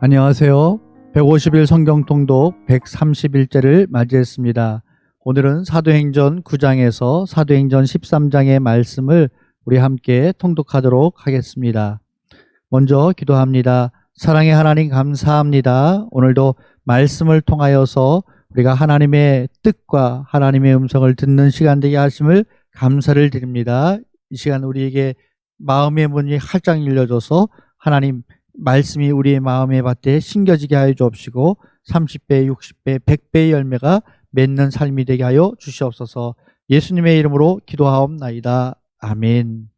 안녕하세요. 150일 성경 통독 131제를 맞이했습니다. 오늘은 사도행전 9장에서 사도행전 13장의 말씀을 우리 함께 통독하도록 하겠습니다. 먼저 기도합니다. 사랑의 하나님 감사합니다. 오늘도 말씀을 통하여서 우리가 하나님의 뜻과 하나님의 음성을 듣는 시간 되게 하심을 감사를 드립니다. 이 시간 우리에게 마음의 문이 활짝 열려져서 하나님 말씀이 우리의 마음의 밭에 심겨지게 하여 주옵시고 30배, 60배, 100배의 열매가 맺는 삶이 되게 하여 주시옵소서. 예수님의 이름으로 기도하옵나이다. 아멘.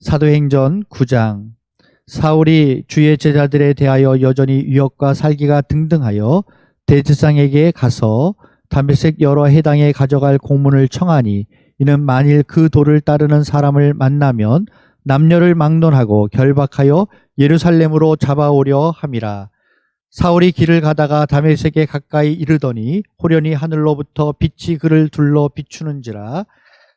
사도행전 9장. 사울이 주의 제자들에 대하여 여전히 유혹과 살기가 등등하여 대제사장에게 가서 다메섹 여러 해당에 가져갈 공문을 청하니 이는 만일 그 도를 따르는 사람을 만나면 남녀를 막론하고 결박하여 예루살렘으로 잡아오려 함이라. 사울이 길을 가다가 다메섹에 가까이 이르더니 호련히 하늘로부터 빛이 그를 둘러 비추는지라.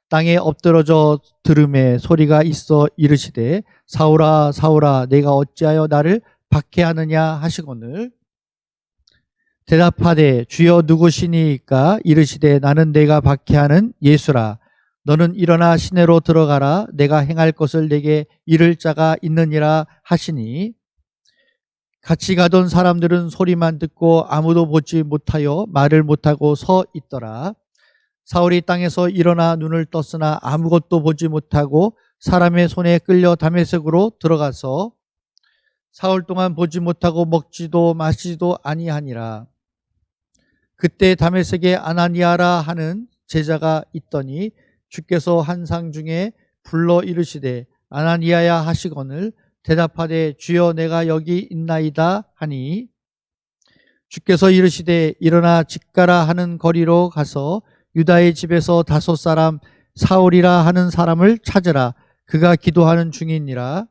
땅에 엎드러져 들음에 소리가 있어 이르시되 사울아 사울아 내가 어찌하여 나를 박해하느냐 하시거늘 대답하되 주여 누구시니까 이르시되 나는 내가 박해하는 예수라. 너는 일어나 시내로 들어가라. 내가 행할 것을 내게 이를 자가 있느니라 하시니 같이 가던 사람들은 소리만 듣고 아무도 보지 못하여 말을 못하고 서 있더라. 사울이 땅에서 일어나 눈을 떴으나 아무것도 보지 못하고 사람의 손에 끌려 다메섹으로 들어가서 사흘 동안 보지 못하고 먹지도 마시지도 아니하니라. 그때 다메섹에 아나니아라 하는 제자가 있더니 주께서 한 상 중에 불러 이르시되 아나니아야 하시거늘 대답하되 주여 내가 여기 있나이다 하니 주께서 이르시되 일어나 집 가라 하는 거리로 가서 유다의 집에서 5 사람 사울이라 하는 사람을 찾으라. 그가 기도하는 중이니라.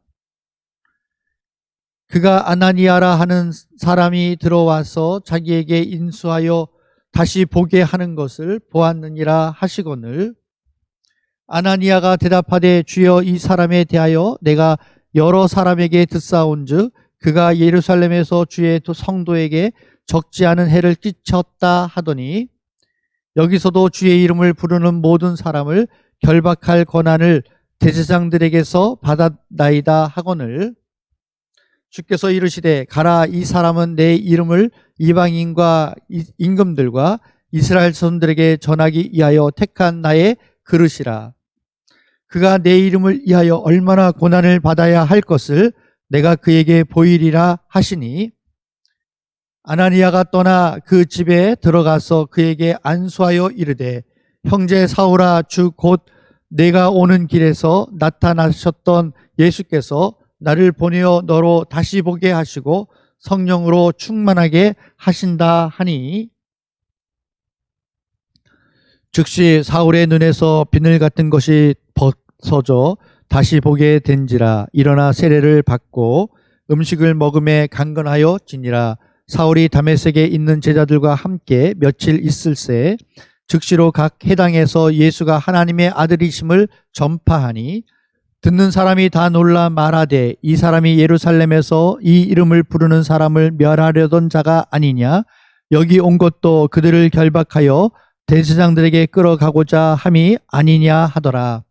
그가 아나니아라 하는 사람이 들어와서 자기에게 인수하여 다시 보게 하는 것을 보았느니라 하시거늘 아나니아가 대답하되 주여 이 사람에 대하여 내가 여러 사람에게 듣사온즉 그가 예루살렘에서 주의 성도에게 적지 않은 해를 끼쳤다 하더니 여기서도 주의 이름을 부르는 모든 사람을 결박할 권한을 대제사장들에게서 받았나이다 하거늘 주께서 이르시되 가라. 이 사람은 내 이름을 이방인과 임금들과 이스라엘 선들에게 전하기 위하여 택한 나의 그릇이라. 그가 내 이름을 위하여 얼마나 고난을 받아야 할 것을 내가 그에게 보이리라 하시니 아나니아가 떠나 그 집에 들어가서 그에게 안수하여 이르되 형제 사울아 주 곧 내가 오는 길에서 나타나셨던 예수께서 나를 보내어 너로 다시 보게 하시고 성령으로 충만하게 하신다 하니 즉시 사울의 눈에서 비늘 같은 것이 벗어져 다시 보게 된지라. 일어나 세례를 받고 음식을 먹음에 강건하여 지니라. 사울이 다메섹에 있는 제자들과 함께 며칠 있을새 즉시로 각 해당에서 예수가 하나님의 아들이심을 전파하니 듣는 사람이 다 놀라 말하되 이 사람이 예루살렘에서 이 이름을 부르는 사람을 멸하려던 자가 아니냐. 여기 온 것도 그들을 결박하여 대제사장들에게 끌어가고자 함이 아니냐 하더라.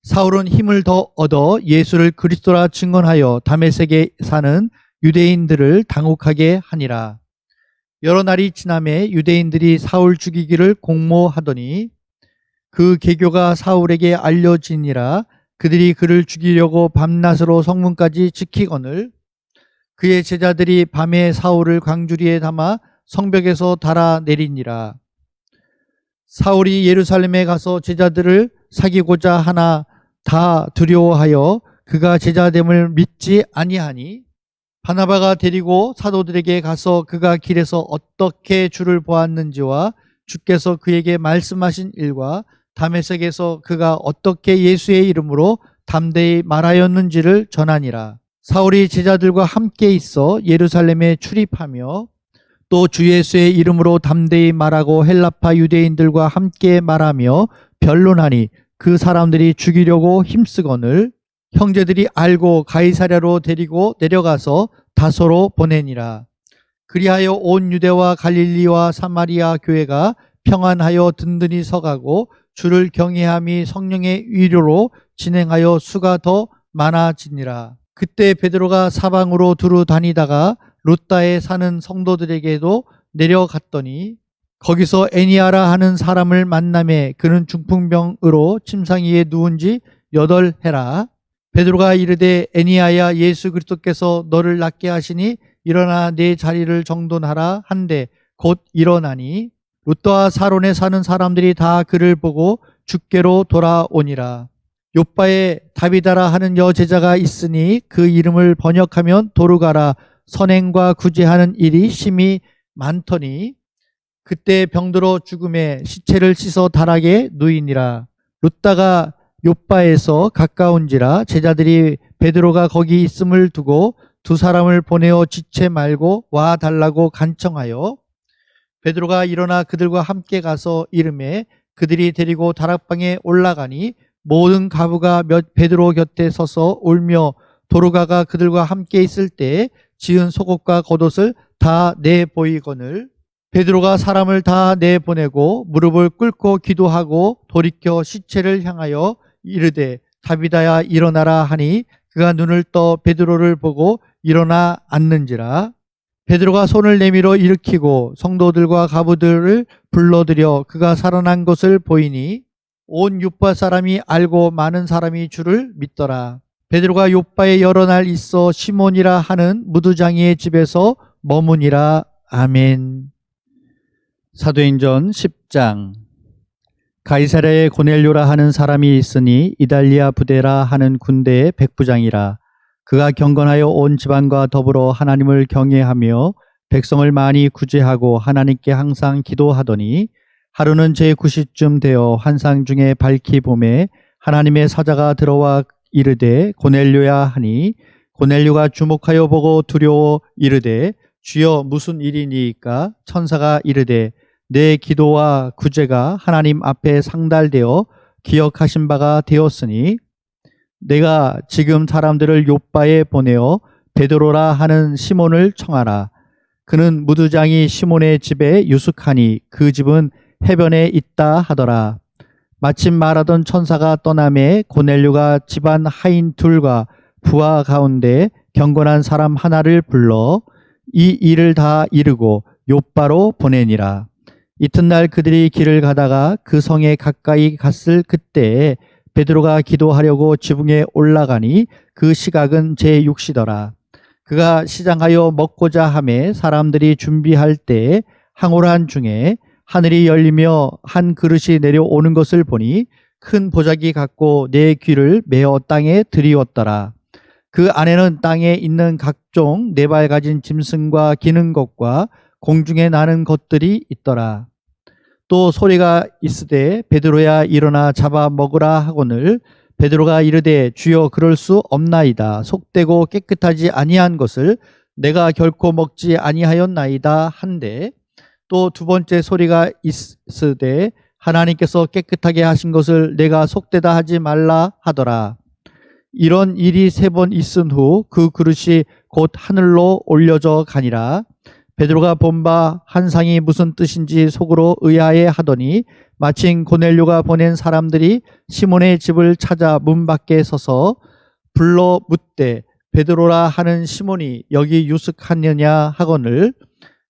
사울은 힘을 더 얻어 예수를 그리스도라 증언하여 다메섹에 사는 유대인들을 당혹하게 하니라. 여러 날이 지나매 유대인들이 사울 죽이기를 공모하더니 그 계교가 사울에게 알려지니라. 그들이 그를 죽이려고 밤낮으로 성문까지 지키거늘 그의 제자들이 밤에 사울을 광주리에 담아 성벽에서 달아내리니라. 사울이 예루살렘에 가서 제자들을 사귀고자 하나 다 두려워하여 그가 제자됨을 믿지 아니하니 바나바가 데리고 사도들에게 가서 그가 길에서 어떻게 주를 보았는지와 주께서 그에게 말씀하신 일과 다메섹에서 그가 어떻게 예수의 이름으로 담대히 말하였는지를 전하니라. 사울이 제자들과 함께 있어 예루살렘에 출입하며 또 주 예수의 이름으로 담대히 말하고 헬라파 유대인들과 함께 말하며 변론하니 그 사람들이 죽이려고 힘쓰거늘 형제들이 알고 가이사랴로 데리고 내려가서 다소로 보내니라. 그리하여 온 유대와 갈릴리와 사마리아 교회가 평안하여 든든히 서가고 주를 경외함이 성령의 위로로 진행하여 수가 더 많아지니라. 그때 베드로가 사방으로 두루 다니다가 루다에 사는 성도들에게도 내려갔더니 거기서 애니아라 하는 사람을 만나매 그는 중풍병으로 침상위에 누운 지 8해라. 베드로가 이르되 애니아야, 예수 그리스도께서 너를 낫게 하시니 일어나 내 자리를 정돈하라 한데 곧 일어나니 루다와 사론에 사는 사람들이 다 그를 보고 주께로 돌아오니라. 욥바에 다비다라 하는 여제자가 있으니 그 이름을 번역하면 도르가라. 선행과 구제하는 일이 심히 많더니 그때 병들어 죽음에 시체를 씻어 다락에 누이니라. 루다가 욥바에서 가까운지라 제자들이 베드로가 거기 있음을 두고 두 사람을 보내어 지체 말고 와 달라고 간청하여 베드로가 일어나 그들과 함께 가서 이르매 그들이 데리고 다락방에 올라가니 모든 가부가 베드로 곁에 서서 울며 도르가가 그들과 함께 있을 때 지은 속옷과 겉옷을 다 내보이거늘 베드로가 사람을 다 내보내고 무릎을 꿇고 기도하고 돌이켜 시체를 향하여 이르되 다비다야 일어나라 하니 그가 눈을 떠 베드로를 보고 일어나 앉는지라. 베드로가 손을 내밀어 일으키고 성도들과 가부들을 불러들여 그가 살아난 것을 보이니 온 욥바 사람이 알고 많은 사람이 주를 믿더라. 베드로가 욥바에 여러 날 있어 시몬이라 하는 무두장이의 집에서 머무니라. 아멘. 사도행전 10장. 가이사랴에 고넬료라 하는 사람이 있으니 이달리아 부대라 하는 군대의 백부장이라. 그가 경건하여 온 지방과 더불어 하나님을 경외하며 백성을 많이 구제하고 하나님께 항상 기도하더니 하루는 제9시쯤 되어 환상 중에 밝히 봄에 하나님의 사자가 들어와 이르되 고넬료야 하니 고넬료가 주목하여 보고 두려워 이르되 주여 무슨 일이니까? 천사가 이르되 내 기도와 구제가 하나님 앞에 상달되어 기억하신 바가 되었으니 내가 지금 사람들을 욥바에 보내어 베드로라 하는 시몬을 청하라. 그는 무두장이 시몬의 집에 유숙하니 그 집은 해변에 있다 하더라. 마침 말하던 천사가 떠나매 고넬료가 집안 하인 둘과 부하 가운데 경건한 사람 하나를 불러 이 일을 다 이루고 욥바로 보내니라. 이튿날 그들이 길을 가다가 그 성에 가까이 갔을 그때에 베드로가 기도하려고 지붕에 올라가니 그 시각은 제6시더라. 그가 시장하여 먹고자 하매 사람들이 준비할 때에 항오란 중에 하늘이 열리며 한 그릇이 내려오는 것을 보니 큰 보자기 같고 내 귀를 메어 땅에 들이웠더라. 그 안에는 땅에 있는 각종 네 발 가진 짐승과 기는 것과 공중에 나는 것들이 있더라. 또 소리가 있으되 베드로야 일어나 잡아 먹으라 하거늘 베드로가 이르되 주여 그럴 수 없나이다. 속되고 깨끗하지 아니한 것을 내가 결코 먹지 아니하였나이다 한데 또 두 번째 소리가 있으되 하나님께서 깨끗하게 하신 것을 내가 속되다 하지 말라 하더라. 이런 일이 3번 있은 후 그 그릇이 곧 하늘로 올려져 가니라. 베드로가 본 바 환상이 무슨 뜻인지 속으로 의아해 하더니 마침 고넬료가 보낸 사람들이 시몬의 집을 찾아 문 밖에 서서 불러 묻되 베드로라 하는 시몬이 여기 유숙하느냐 하거늘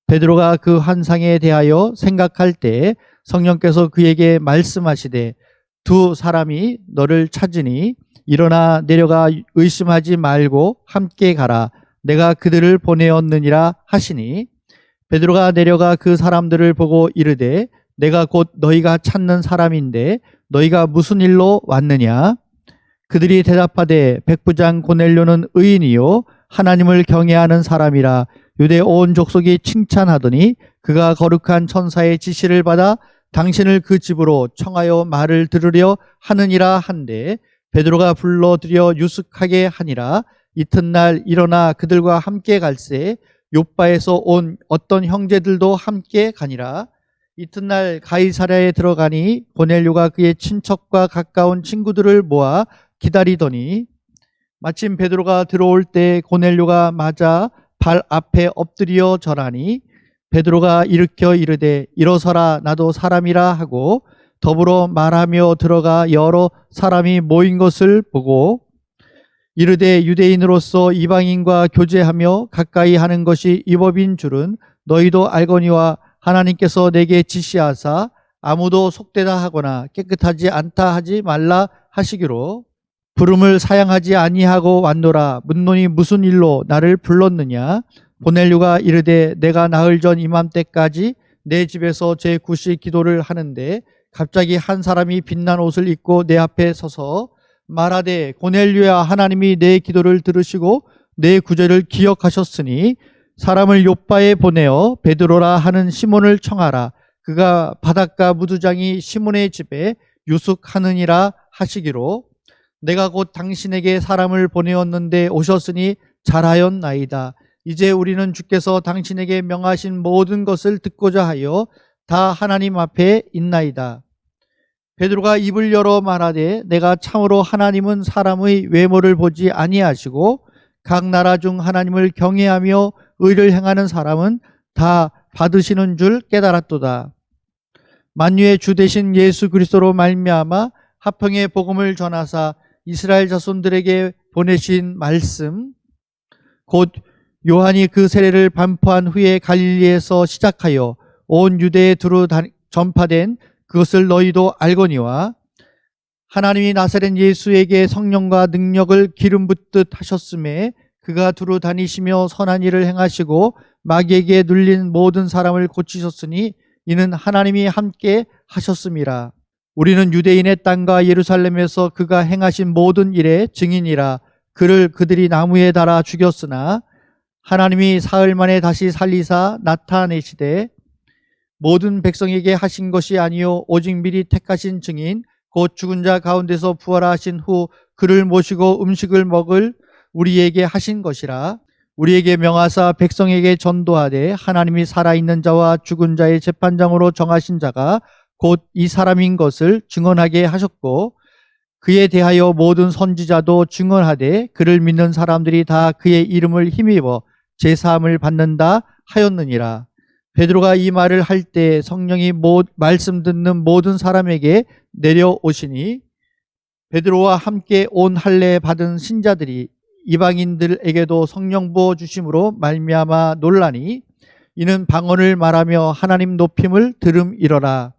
베드로가 그 환상에 대하여 생각할 때 성령께서 그에게 말씀하시되 두 사람이 너를 찾으니 일어나 내려가 의심하지 말고 함께 가라. 내가 그들을 보내었느니라 하시니 베드로가 내려가 그 사람들을 보고 이르되 내가 곧 너희가 찾는 사람인데 너희가 무슨 일로 왔느냐? 그들이 대답하되 백부장 고넬료는 의인이요 하나님을 경외하는 사람이라 유대 온 족속이 칭찬하더니 그가 거룩한 천사의 지시를 받아 당신을 그 집으로 청하여 말을 들으려 하느니라 한데 베드로가 불러들여 유숙하게 하니라. 이튿날 일어나 그들과 함께 갈새 욥바에서 온 어떤 형제들도 함께 가니라. 이튿날 가이사랴에 들어가니 고넬료가 그의 친척과 가까운 친구들을 모아 기다리더니 마침 베드로가 들어올 때 고넬료가 맞아 발 앞에 엎드려 절하니 베드로가 일으켜 이르되 일어서라 나도 사람이라 하고 더불어 말하며 들어가 여러 사람이 모인 것을 보고 이르되 유대인으로서 이방인과 교제하며 가까이 하는 것이 이 법인 줄은 너희도 알거니와 하나님께서 내게 지시하사 아무도 속되다 하거나 깨끗하지 않다 하지 말라 하시기로 부름을 사양하지 아니하고 왔노라. 묻노니 무슨 일로 나를 불렀느냐? 고넬료가 이르되 내가 나흘 전 이맘때까지 내 집에서 제9시 기도를 하는데 갑자기 한 사람이 빛난 옷을 입고 내 앞에 서서 말하되 고넬료야, 하나님이 내 기도를 들으시고 내 구제를 기억하셨으니 사람을 욥바에 보내어 베드로라 하는 시몬을 청하라. 그가 바닷가 무두장이 시몬의 집에 유숙하느니라 하시기로 내가 곧 당신에게 사람을 보내었는데 오셨으니 잘하였나이다. 이제 우리는 주께서 당신에게 명하신 모든 것을 듣고자 하여 다 하나님 앞에 있나이다. 베드로가 입을 열어 말하되 내가 참으로 하나님은 사람의 외모를 보지 아니하시고 각 나라 중 하나님을 경외하며 의를 행하는 사람은 다 받으시는 줄 깨달았도다. 만유의 주 되신 예수 그리스도로 말미암아 화평의 복음을 전하사 이스라엘 자손들에게 보내신 말씀 곧 요한이 그 세례를 반포한 후에 갈릴리에서 시작하여 온 유대에 두루 전파된 그것을 너희도 알거니와 하나님이 나사렛 예수에게 성령과 능력을 기름 붓듯 하셨음에 그가 두루 다니시며 선한 일을 행하시고 마귀에게 눌린 모든 사람을 고치셨으니 이는 하나님이 함께 하셨음이라. 우리는 유대인의 땅과 예루살렘에서 그가 행하신 모든 일의 증인이라. 그를 그들이 나무에 달아 죽였으나 하나님이 사흘 만에 다시 살리사 나타내시되 모든 백성에게 하신 것이 아니요 오직 미리 택하신 증인 곧 죽은 자 가운데서 부활하신 후 그를 모시고 음식을 먹을 우리에게 하신 것이라. 우리에게 명하사 백성에게 전도하되 하나님이 살아있는 자와 죽은 자의 재판장으로 정하신 자가 곧 이 사람인 것을 증언하게 하셨고 그에 대하여 모든 선지자도 증언하되 그를 믿는 사람들이 다 그의 이름을 힘입어 제사함을 받는다 하였느니라. 베드로가 이 말을 할 때 성령이 말씀 듣는 모든 사람에게 내려오시니 베드로와 함께 온 할례 받은 신자들이 이방인들에게도 성령 부어 주심으로 말미암아 놀라니 이는 방언을 말하며 하나님 높임을 들음이러라.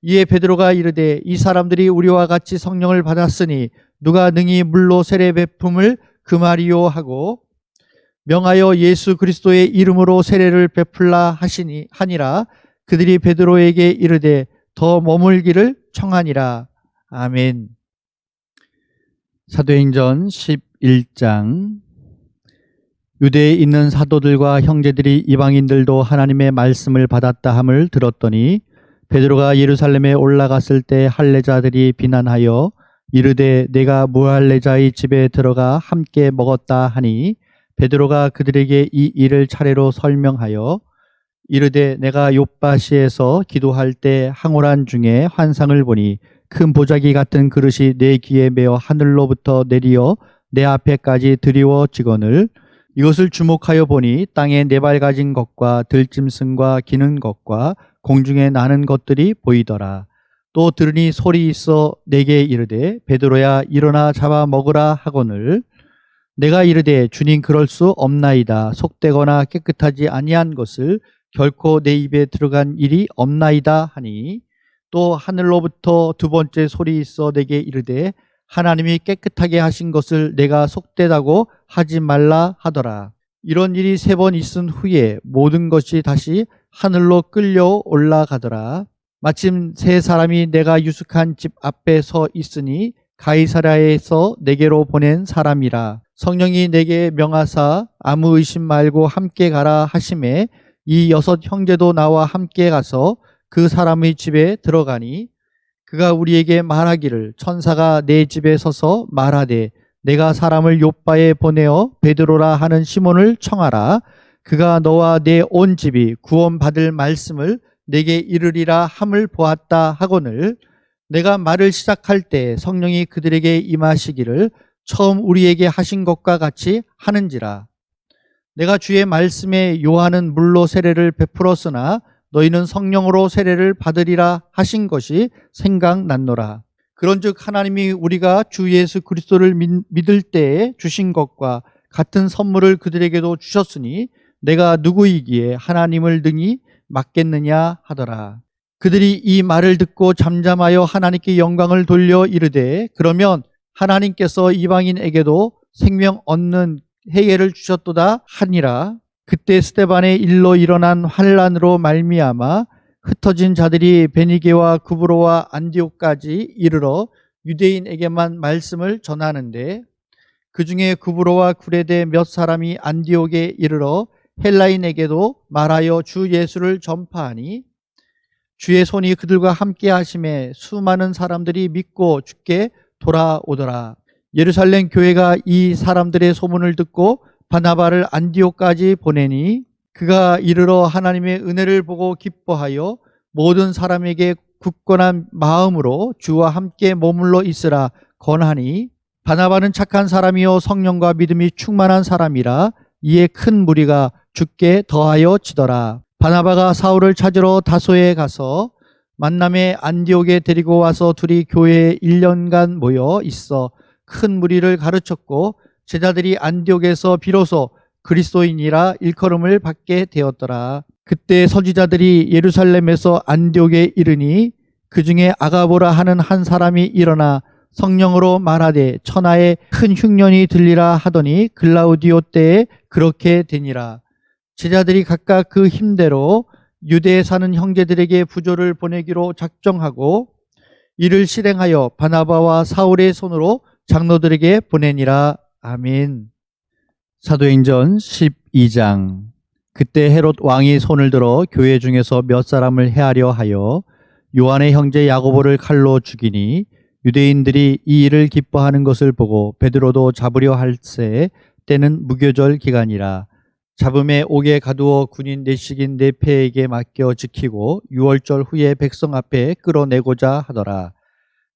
이에 베드로가 이르되 이 사람들이 우리와 같이 성령을 받았으니 누가 능히 물로 세례 베품을 금하리요 하고 명하여 예수 그리스도의 이름으로 세례를 베풀라 하니라. 그들이 베드로에게 이르되 더 머물기를 청하니라. 아멘. 사도행전 11장. 유대에 있는 사도들과 형제들이 이방인들도 하나님의 말씀을 받았다 함을 들었더니 베드로가 예루살렘에 올라갔을 때 할례자들이 비난하여 이르되 내가 무할례자의 집에 들어가 함께 먹었다 하니 베드로가 그들에게 이 일을 차례로 설명하여 이르되 내가 욥바시에서 기도할 때 항오란 중에 환상을 보니 큰 보자기 같은 그릇이 내 귀에 메어 하늘로부터 내리어 내 앞에까지 드리워지거늘 이것을 주목하여 보니 땅에 네 발 가진 것과 들짐승과 기는 것과 공중에 나는 것들이 보이더라. 또 들으니 소리 있어 내게 이르되 베드로야 일어나 잡아 먹으라 하거늘 내가 이르되 주님 그럴 수 없나이다. 속되거나 깨끗하지 아니한 것을 결코 내 입에 들어간 일이 없나이다 하니 또 하늘로부터 두 번째 소리 있어 내게 이르되 하나님이 깨끗하게 하신 것을 내가 속되다고 하지 말라 하더라. 이런 일이 3번 있은 후에 모든 것이 다시 하늘로 끌려 올라가더라. 마침 3사람이 내가 유숙한 집 앞에 서 있으니 가이사랴에서 내게로 보낸 사람이라. 성령이 내게 명하사 아무 의심 말고 함께 가라 하심에 이 6 형제도 나와 함께 가서 그 사람의 집에 들어가니 그가 우리에게 말하기를 천사가 내 집에 서서 말하되 내가 사람을 욥바에 보내어 베드로라 하는 시몬을 청하라. 그가 너와 내 온 집이 구원받을 말씀을 내게 이르리라 함을 보았다 하거늘 내가 말을 시작할 때 성령이 그들에게 임하시기를 처음 우리에게 하신 것과 같이 하는지라. 내가 주의 말씀에 요한은 물로 세례를 베풀었으나 너희는 성령으로 세례를 받으리라 하신 것이 생각났노라. 그런즉 하나님이 우리가 주 예수 그리스도를 믿을 때에 주신 것과 같은 선물을 그들에게도 주셨으니 내가 누구이기에 하나님을 등이 맡겠느냐 하더라. 그들이 이 말을 듣고 잠잠하여 하나님께 영광을 돌려 이르되 그러면 하나님께서 이방인에게도 생명 얻는 해례를 주셨도다 하니라. 그때 스데반의 일로 일어난 환란으로 말미암아 흩어진 자들이 베니게와 구브로와 안디옥까지 이르러 유대인에게만 말씀을 전하는데 그 중에 구브로와 구레데 몇 사람이 안디옥에 이르러 헬라인에게도 말하여 주 예수를 전파하니 주의 손이 그들과 함께 하심에 수많은 사람들이 믿고 주께 돌아오더라. 예루살렘 교회가 이 사람들의 소문을 듣고 바나바를 안디옥까지 보내니 그가 이르러 하나님의 은혜를 보고 기뻐하여 모든 사람에게 굳건한 마음으로 주와 함께 머물러 있으라 권하니 바나바는 착한 사람이요 성령과 믿음이 충만한 사람이라 이에 큰 무리가 주께 더하여 지더라. 바나바가 사울을 찾으러 다소에 가서 만남에 안디옥에 데리고 와서 둘이 교회에 1년간 모여 있어 큰 무리를 가르쳤고 제자들이 안디옥에서 비로소 그리스도인이라 일컬음을 받게 되었더라. 그때 서지자들이 예루살렘에서 안디옥에 이르니 그 중에 아가보라 하는 한 사람이 일어나 성령으로 말하되 천하에 큰 흉년이 들리라 하더니 글라우디오 때에 그렇게 되니라. 제자들이 각각 그 힘대로 유대에 사는 형제들에게 부조를 보내기로 작정하고 이를 실행하여 바나바와 사울의 손으로 장로들에게 보내니라. 아멘. 사도행전 12장. 그때 헤롯 왕이 손을 들어 교회 중에서 몇 사람을 해하려 하여 요한의 형제 야고보를 칼로 죽이니 유대인들이 이 일을 기뻐하는 것을 보고 베드로도 잡으려 할새 때는 무교절 기간이라. 잡음에 옥에 가두어 군인 내식인 네페에게 맡겨 지키고 유월절 후에 백성 앞에 끌어내고자 하더라.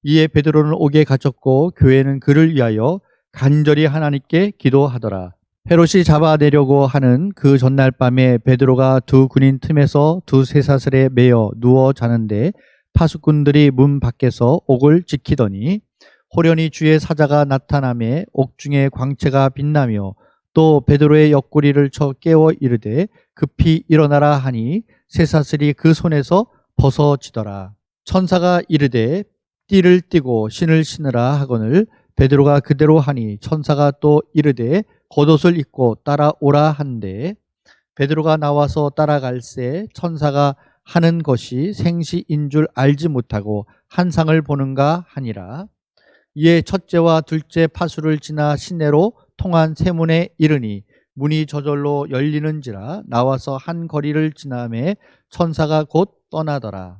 이에 베드로는 옥에 갇혔고 교회는 그를 위하여 간절히 하나님께 기도하더라. 헤롯이 잡아내려고 하는 그 전날 밤에 베드로가 두 군인 틈에서 두 쇠사슬에 매여 누워 자는데 파수꾼들이 문 밖에서 옥을 지키더니 호련히 주의 사자가 나타나매 옥중에 광채가 빛나며 또 베드로의 옆구리를 쳐 깨워 이르되 급히 일어나라 하니 쇠사슬이 그 손에서 벗어지더라. 천사가 이르되 띠를 띠고 신을 신으라 하거늘 베드로가 그대로 하니 천사가 또 이르되 겉옷을 입고 따라오라 한데 베드로가 나와서 따라갈새 천사가 하는 것이 생시인 줄 알지 못하고 환상을 보는가 하니라. 이에 첫째와 둘째 파수를 지나 시내로 통한 세문에 이르니 문이 저절로 열리는지라 나와서 한 거리를 지나매 천사가 곧 떠나더라.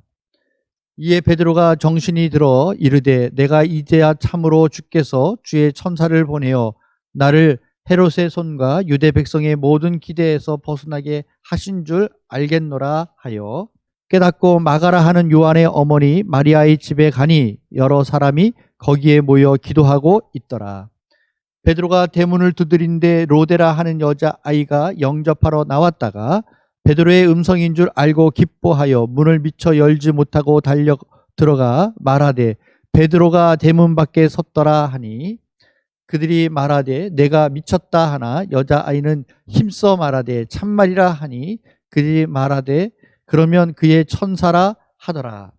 이에 베드로가 정신이 들어 이르되 내가 이제야 참으로 주께서 주의 천사를 보내어 나를 헤롯의 손과 유대 백성의 모든 기대에서 벗어나게 하신 줄 알겠노라 하여 깨닫고 마가라 하는 요한의 어머니 마리아의 집에 가니 여러 사람이 거기에 모여 기도하고 있더라. 베드로가 대문을 두드린데 로데라 하는 여자아이가 영접하러 나왔다가 베드로의 음성인 줄 알고 기뻐하여 문을 미처 열지 못하고 달려 들어가 말하되 베드로가 대문 밖에 섰더라 하니 그들이 말하되 내가 미쳤다 하나 여자아이는 힘써 말하되 참말이라 하니 그들이 말하되 그러면 그의 천사라 하더라.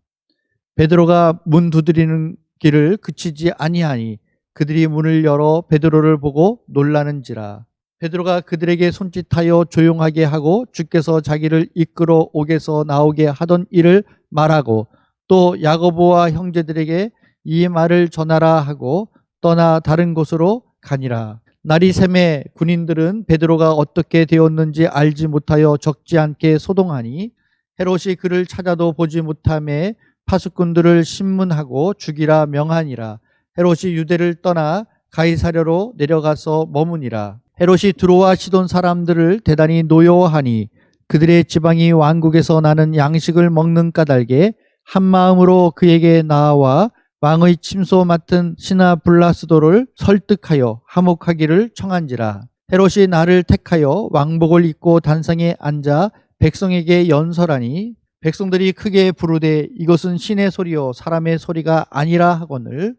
베드로가 문 두드리는 길을 그치지 아니하니 그들이 문을 열어 베드로를 보고 놀라는지라. 베드로가 그들에게 손짓하여 조용하게 하고 주께서 자기를 이끌어 옥에서 나오게 하던 일을 말하고 또 야고보와 형제들에게 이 말을 전하라 하고 떠나 다른 곳으로 가니라. 날이 새매 군인들은 베드로가 어떻게 되었는지 알지 못하여 적지 않게 소동하니 헤롯이 그를 찾아도 보지 못하매 파수꾼들을 신문하고 죽이라 명하니라. 헤롯이 유대를 떠나 가이사랴로 내려가서 머무니라. 헤롯이 두로와 시돈 사람들을 대단히 노여워하니 그들의 지방이 왕국에서 나는 양식을 먹는 까닭에 한 마음으로 그에게 나아와 왕의 침소 맡은 시나블라스도를 설득하여 화목하기를 청한지라. 헤롯이 나를 택하여 왕복을 입고 단상에 앉아 백성에게 연설하니 백성들이 크게 부르되 이것은 신의 소리요 사람의 소리가 아니라 하거늘.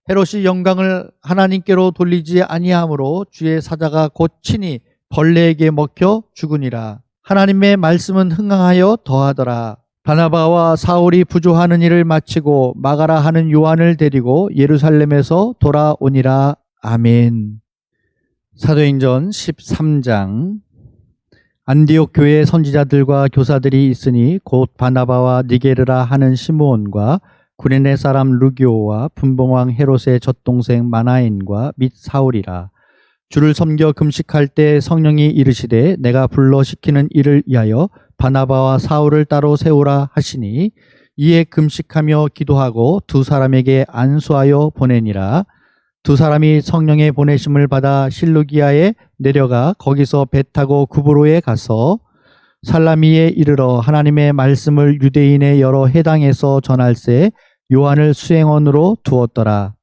헤롯이 영광을 하나님께로 돌리지 아니하므로 주의 사자가 곧 친히 벌레에게 먹혀 죽으니라. 하나님의 말씀은 흥황하여 더하더라. 바나바와 사울이 부조하는 일을 마치고 마가라 하는 요한을 데리고 예루살렘에서 돌아오니라. 아멘. 사도행전 13장. 안디옥 교회의 선지자들과 교사들이 있으니 곧 바나바와 니게르라 하는 시므온과 구레네 사람 루기오와 분봉왕 헤롯의 젖동생 마나엔과 및 사울이라. 주를 섬겨 금식할 때 성령이 이르시되 내가 불러 시키는 일을 위하여 바나바와 사울을 따로 세우라 하시니 이에 금식하며 기도하고 두 사람에게 안수하여 보내니라. 두 사람이 성령의 보내심을 받아 실루기아에 내려가 거기서 배 타고 구브로에 가서 살라미에 이르러 하나님의 말씀을 유대인의 여러 해당에서 전할세 요한을 수행원으로 두었더라.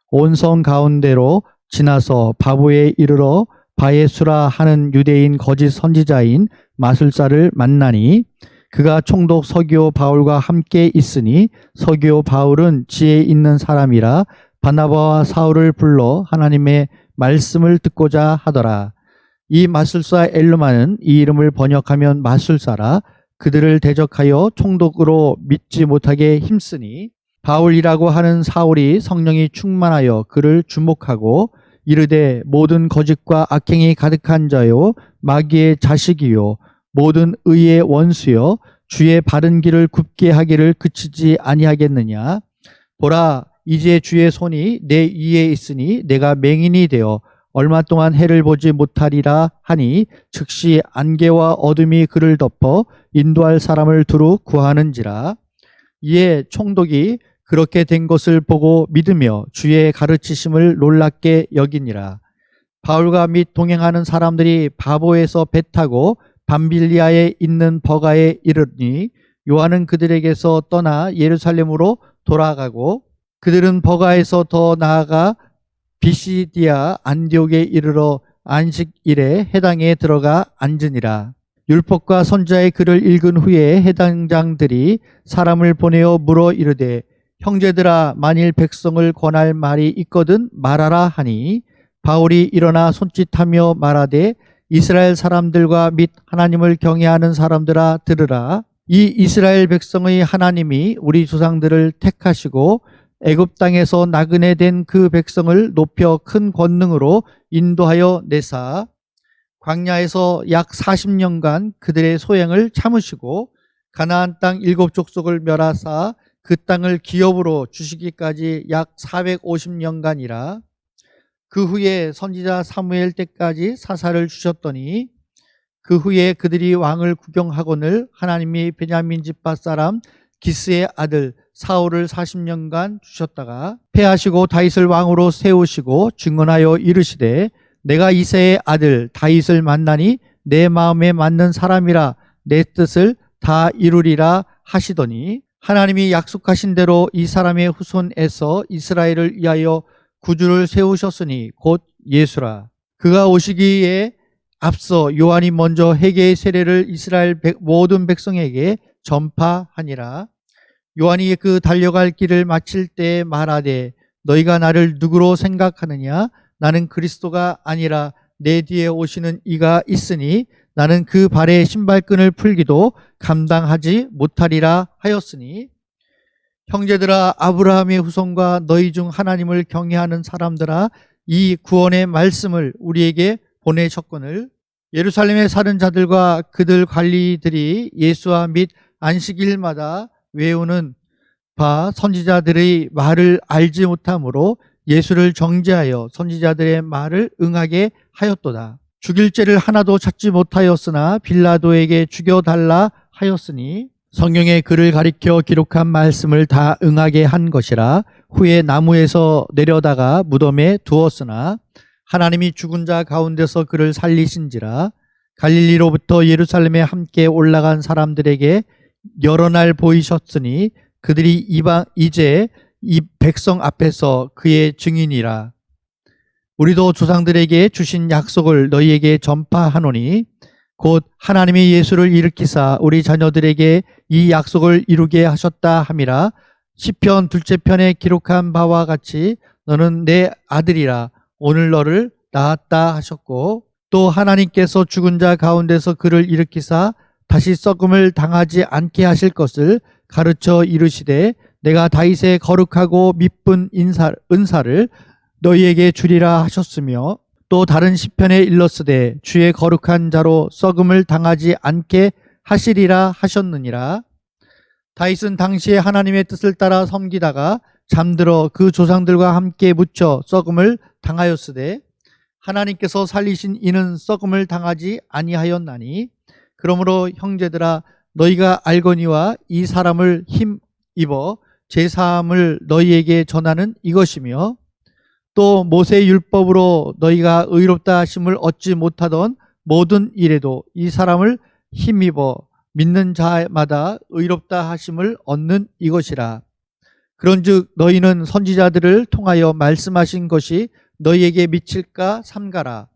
온 성 가운데로 지나서 바보에 이르러 바예수라 하는 유대인 거짓 선지자인 마술사를 만나니 그가 총독 서기오 바울과 함께 있으니 서기오 바울은 지혜 있는 사람이라 바나바와 사울을 불러 하나님의 말씀을 듣고자 하더라. 이 마술사 엘루마는 이 이름을 번역하면 마술사라. 그들을 대적하여 총독으로 믿지 못하게 힘쓰니 바울이라고 하는 사울이 성령이 충만하여 그를 주목하고 이르되 모든 거짓과 악행이 가득한 자요 마귀의 자식이요 모든 의의 원수요 주의 바른 길을 굽게 하기를 그치지 아니하겠느냐. 보라 이제 주의 손이 내 위에 있으니 내가 맹인이 되어 얼마 동안 해를 보지 못하리라 하니 즉시 안개와 어둠이 그를 덮어 인도할 사람을 두루 구하는지라. 이에 총독이 그렇게 된 것을 보고 믿으며 주의 가르치심을 놀랍게 여기니라. 바울과 및 동행하는 사람들이 바보에서 배 타고 밤빌리아에 있는 버가에 이르니 요한은 그들에게서 떠나 예루살렘으로 돌아가고 그들은 버가에서 더 나아가 비시디아 안디옥에 이르러 안식일에 해당에 들어가 앉으니라. 율법과 선지자의 글을 읽은 후에 해당장들이 사람을 보내어 물어 이르되 형제들아 만일 백성을 권할 말이 있거든 말하라 하니 바울이 일어나 손짓하며 말하되 이스라엘 사람들과 및 하나님을 경외하는 사람들아 들으라. 이 이스라엘 백성의 하나님이 우리 조상들을 택하시고 애굽 땅에서 나그네 된 그 백성을 높여 큰 권능으로 인도하여 내사 광야에서 약 40년간 그들의 소행을 참으시고 가나안 땅 7족속을 멸하사 그 땅을 기업으로 주시기까지 약 450년간이라. 그 후에 선지자 사무엘 때까지 사사를 주셨더니 그 후에 그들이 왕을 구경하거늘 하나님이 베냐민 집밭 사람 기스의 아들 사울을 40년간 주셨다가 패하시고 다윗을 왕으로 세우시고 증언하여 이르시되 내가 이새의 아들 다윗을 만나니 내 마음에 맞는 사람이라 내 뜻을 다 이루리라 하시더니 하나님이 약속하신 대로 이 사람의 후손에서 이스라엘을 위하여 구주를 세우셨으니 곧 예수라. 그가 오시기에 앞서 요한이 먼저 회개의 세례를 이스라엘 모든 백성에게 전파하니라. 요한이 그 달려갈 길을 마칠 때 말하되 너희가 나를 누구로 생각하느냐. 나는 그리스도가 아니라 내 뒤에 오시는 이가 있으니 나는 그 발의 신발끈을 풀기도 감당하지 못하리라 하였으니 형제들아 아브라함의 후손과 너희 중 하나님을 경외하는 사람들아 이 구원의 말씀을 우리에게 보내셨거늘 예루살렘에 사는 자들과 그들 관리들이 예수와 및 안식일마다 외우는 바 선지자들의 말을 알지 못하므로 예수를 정죄하여 선지자들의 말을 응하게 하였도다. 죽일 죄를 하나도 찾지 못하였으나 빌라도에게 죽여달라 하였으니 성경의 그를 가리켜 기록한 말씀을 다 응하게 한 것이라. 후에 나무에서 내려다가 무덤에 두었으나 하나님이 죽은 자 가운데서 그를 살리신지라. 갈릴리로부터 예루살렘에 함께 올라간 사람들에게 여러 날 보이셨으니 그들이 이제 이 백성 앞에서 그의 증인이라. 우리도 조상들에게 주신 약속을 너희에게 전파하노니 곧 하나님이 예수를 일으키사 우리 자녀들에게 이 약속을 이루게 하셨다 함이라. 시편 둘째 편에 기록한 바와 같이 너는 내 아들이라 오늘 너를 낳았다 하셨고, 또 하나님께서 죽은 자 가운데서 그를 일으키사 다시 썩음을 당하지 않게 하실 것을 가르쳐 이르시되 내가 다윗의 거룩하고 미쁜 은사를 너희에게 주리라 하셨으며, 또 다른 시편에 일렀으되 주의 거룩한 자로 썩음을 당하지 않게 하시리라 하셨느니라. 다윗은 당시에 하나님의 뜻을 따라 섬기다가 잠들어 그 조상들과 함께 묻혀 썩음을 당하였으되 하나님께서 살리신 이는 썩음을 당하지 아니하였나니, 그러므로 형제들아 너희가 알거니와 이 사람을 힘입어 제사함을 너희에게 전하는 이것이며, 또 모세 율법으로 너희가 의롭다 하심을 얻지 못하던 모든 일에도 이 사람을 힘입어 믿는 자마다 의롭다 하심을 얻는 이것이라. 그런즉 너희는 선지자들을 통하여 말씀하신 것이 너희에게 미칠까 삼가라.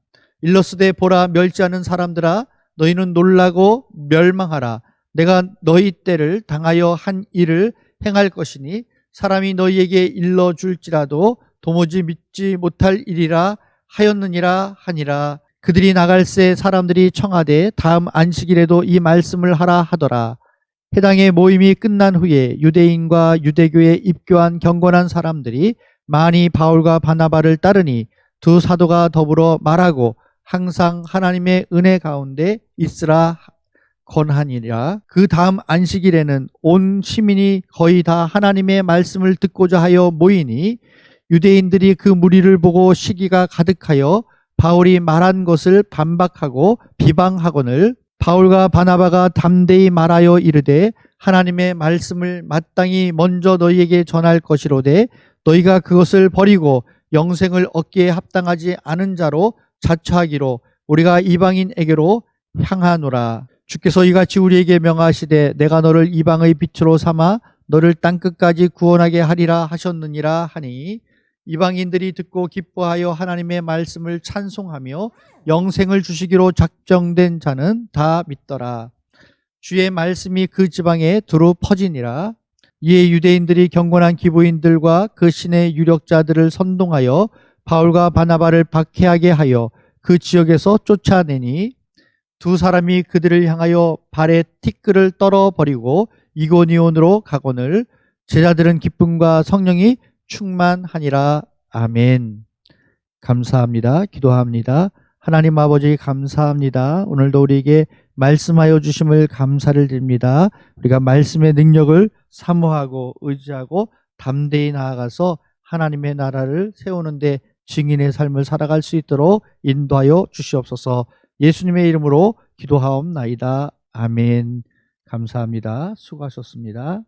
일러스되 보라, 멸시하는 사람들아 너희는 놀라고 멸망하라. 내가 너희 때를 당하여 한 일을 행할 것이니 사람이 너희에게 일러줄지라도 도무지 믿지 못할 일이라 하였느니라 하니라. 그들이 나갈새 사람들이 청하되 다음 안식일에도 이 말씀을 하라 하더라. 해당의 모임이 끝난 후에 유대인과 유대교에 입교한 경건한 사람들이 많이 바울과 바나바를 따르니 두 사도가 더불어 말하고 항상 하나님의 은혜 가운데 있으라 권하니라. 그 다음 안식일에는 온 시민이 거의 다 하나님의 말씀을 듣고자 하여 모이니 유대인들이 그 무리를 보고 시기가 가득하여 바울이 말한 것을 반박하고 비방하거늘 바울과 바나바가 담대히 말하여 이르되 하나님의 말씀을 마땅히 먼저 너희에게 전할 것이로되 너희가 그것을 버리고 영생을 얻기에 합당하지 않은 자로 자처하기로 우리가 이방인에게로 향하노라. 주께서 이같이 우리에게 명하시되 내가 너를 이방의 빛으로 삼아 너를 땅끝까지 구원하게 하리라 하셨느니라 하니, 이방인들이 듣고 기뻐하여 하나님의 말씀을 찬송하며 영생을 주시기로 작정된 자는 다 믿더라. 주의 말씀이 그 지방에 두루 퍼지니라. 이에 유대인들이 경건한 기부인들과 그 신의 유력자들을 선동하여 바울과 바나바를 박해하게 하여 그 지역에서 쫓아내니 두 사람이 그들을 향하여 발에 티끌을 떨어버리고 이고니온으로 가거늘 제자들은 기쁨과 성령이 충만하니라. 아멘. 감사합니다. 기도합니다. 하나님 아버지 감사합니다. 오늘도 우리에게 말씀하여 주심을 감사를 드립니다. 우리가 말씀의 능력을 사모하고 의지하고 담대히 나아가서 하나님의 나라를 세우는데 증인의 삶을 살아갈 수 있도록 인도하여 주시옵소서. 예수님의 이름으로 기도하옵나이다. 아멘. 감사합니다. 수고하셨습니다.